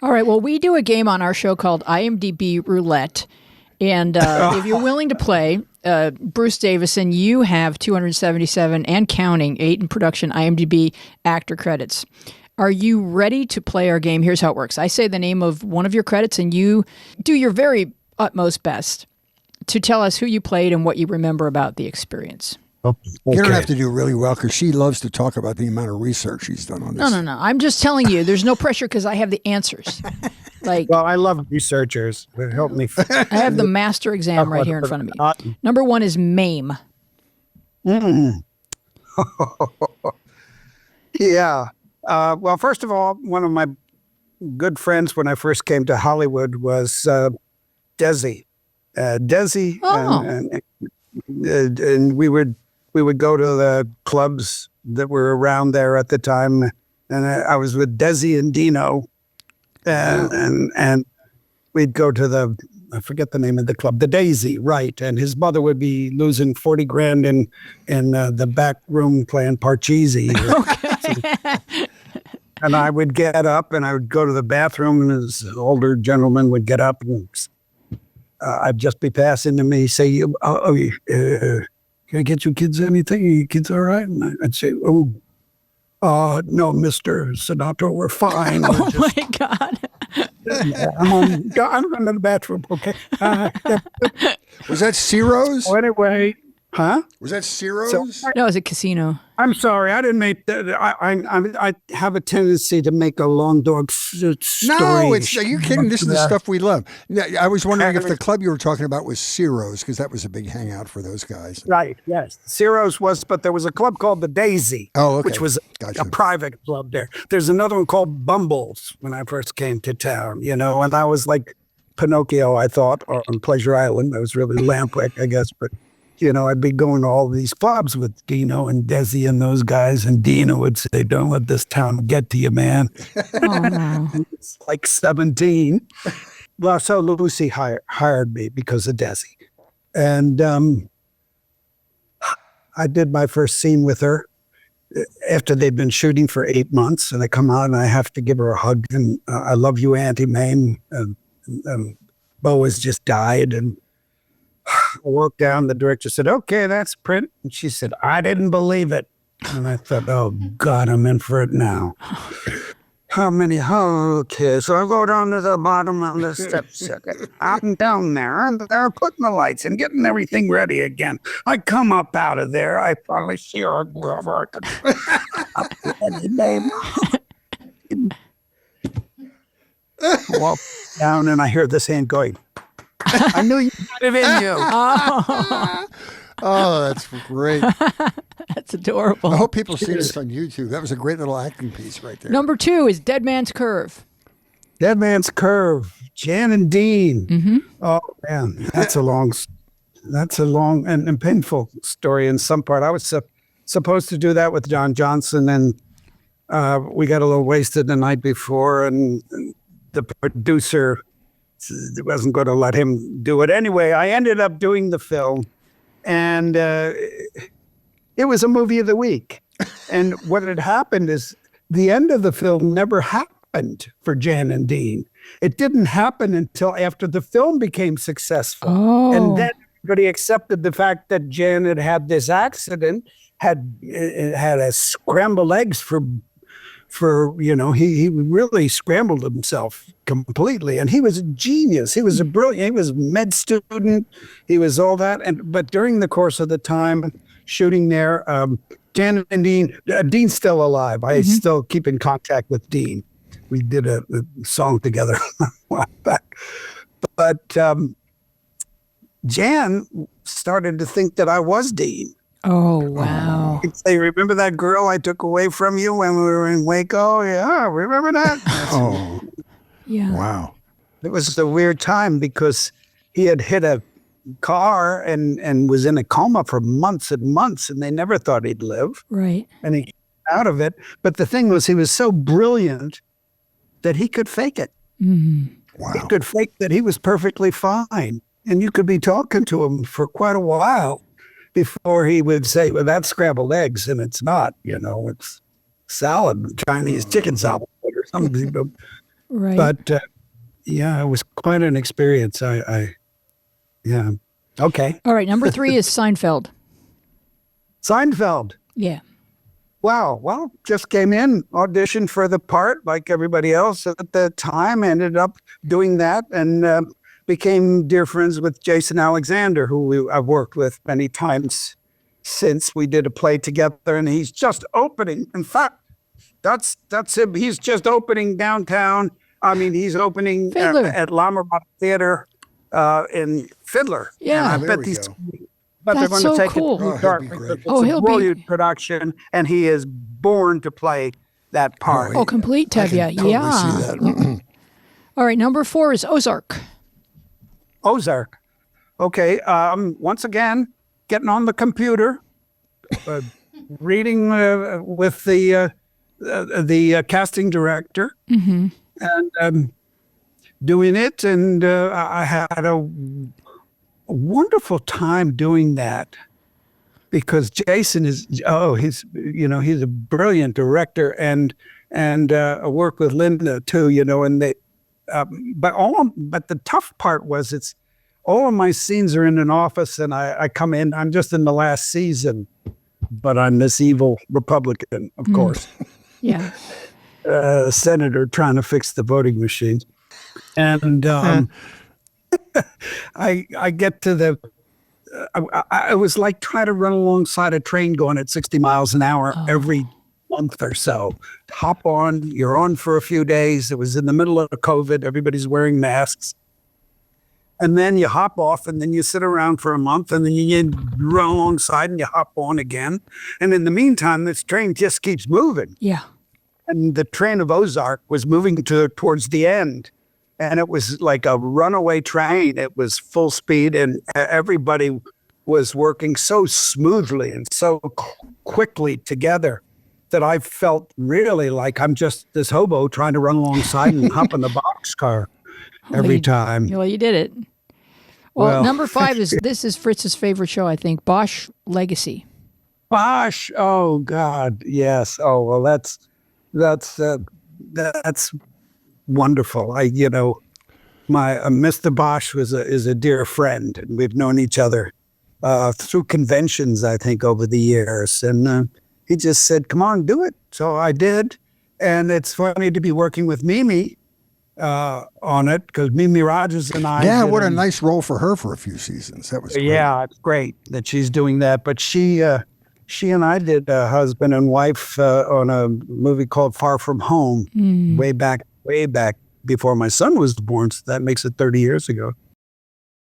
All right. Well, we do a game on our show called IMDB Roulette. And if you're willing to play, Bruce Davison, you have 277 and counting, 8 in production IMDB actor credits. Are you ready to play our game? Here's how it works. I say the name of one of your credits, and you do your very utmost best to tell us who you played and what you remember about the experience. Okay. You don't have to do really well because she loves to talk about the amount of research she's done on this. No. I'm just telling you, there's no pressure because I have the answers. Well, I love researchers. It helped me. I have the master exam right here in front of me. Number 1 is Mame. Yeah. Well, first of all, one of my good friends when I first came to Hollywood was Desi. Desi, and we would go to the clubs that were around there at the time, and I was with Desi and Dino, and we'd go to I forget the name of the club, the Daisy, right? And his mother would be losing 40 grand in the back room playing Parcheesi. Okay. And I would get up and I would go to the bathroom, and this older gentleman would get up and I'd just be passing him, and he'd say, can I get you kids anything? Are you kids all right? And I'd say, no, Mr. Sinatra, we're fine. My God. Yeah, I'm going to the bathroom, okay? Was that Ciro's? So anyway, Was that Ciro's? No, it was a casino. I'm sorry, I didn't make that. I have a tendency to make a long dog story. No, are you kidding? This is the stuff we love. Yeah, I was wondering if the club you were talking about was Ciro's, because that was a big hangout for those guys. Right, yes. Ciro's was, but there was a club called the Daisy, which was a private club there. There's another one called Bumbles when I first came to town, and I was like Pinocchio, I thought, on Pleasure Island. I was really Lampwick, I guess, but I'd be going to all these clubs with Dino and Desi and those guys, and Dino would say, "Don't let this town get to you, man." Oh, no. It's like 17. Well, so Lucy hired me because of Desi. And I did my first scene with her after they'd been shooting for 8 months, and I come out and I have to give her a hug, and I love you, Auntie Mame. Bo has just died, and I walked down, the director said, "Okay, that's print." And she said, "I didn't believe it." And I thought, oh, God, I'm in for it now. Okay, so I go down to the bottom of the steps. I'm down there, and they're putting the lights and getting everything ready again. I come up out of there. I finally see her. Walk down, and I hear this hand going, "I knew you had it in you." Oh, that's great. That's adorable. I hope people see this on YouTube. That was a great little acting piece right there. Number 2 is Deadman's Curve. Deadman's Curve. Jan and Dean. Mm-hmm. Oh, man. That's a long and painful story in some part. I was supposed to do that with John Johnson, and we got a little wasted the night before, and the producer wasn't going to let him do it. Anyway, I ended up doing the film, and it was a movie of the week. And what had happened is the end of the film never happened for Jan and Dean. It didn't happen until after the film became successful. Oh. And then everybody accepted the fact that Jan had this accident, had a scrambled eggs for he really scrambled himself completely, and he was a genius. He was a brilliant. He was a med student. He was all that. But during the course of the time shooting there, Jan and Dean's still alive. I still keep in contact with Dean. We did a song together a while back. But Jan started to think that I was Dean. Oh, wow. He'd say, "Remember that girl I took away from you when we were in Waco?" "Yeah, remember that?" Oh, Yeah. wow. It was a weird time because he had hit a car and was in a coma for months and months, and they never thought he'd live. Right. And he came out of it. But the thing was, he was so brilliant that he could fake it. Mm-hmm. Wow. He could fake that he was perfectly fine. And you could be talking to him for quite a while before he would say, "Well, that's scrambled eggs," and it's not, it's salad, Chinese chicken salad or something. Right. But yeah, it was quite an experience. Yeah. Okay. All right. Number 3 is Seinfeld. Seinfeld. Yeah. Wow. Well, just came in, auditioned for the part like everybody else at the time, ended up doing that, and became dear friends with Jason Alexander, who I've worked with many times since. We did a play together, and he's just opening. In fact, that's him. He's just opening downtown. I mean, he's opening at Lammermoor Theater in Fiddler. Yeah. And I There bet we these. go. But That's they're so going to take cool. it to Oh, the he'll dark. be Because great. it's Oh, a he'll be- brilliant production, and he is born to play that part. Oh, complete I can Tevye. totally Yeah. see that. All right. Number 4 is Ozark. Ozark. Okay. Once again, getting on the computer, reading with the casting director, and doing it, and I had a wonderful time doing that because Jason is he's a brilliant director, and I work with Linda too, and they but the tough part was it's all of my scenes are in an office, and I come in, I'm just in the last season, but I'm this evil Republican, of course, Yeah. senator trying to fix the voting machines. And I get to the, I was like trying to run alongside a train going at 60 miles an hour every month or so. Hop on, you're on for a few days. It was in the middle of COVID. Everybody's wearing masks. And then you hop off, and then you sit around for a month, and then you run alongside and you hop on again. And in the meantime, this train just keeps moving. Yeah. And the train of Ozark was moving towards the end. And it was like a runaway train. It was full speed, and everybody was working so smoothly and so quickly together that I felt really like I'm just this hobo trying to run alongside and hop in the boxcar every time. Well, you did it. Well, Well. number 5 is Fritz's favorite show, I think, Bosch Legacy. Bosch, oh God, yes. Oh well, that's wonderful. My Mr. Bosch is a dear friend, and we've known each other through conventions, I think, over the years. And he just said, "Come on, do it." So I did, and it's funny to be working with Mame on it because Mimi Rogers and I. Yeah, did what a nice role for her for a few seasons. That was great. Yeah, it's great that she's doing that. But she and I did husband and wife on a movie called Far From Home way back before my son was born. So that makes it 30 years ago.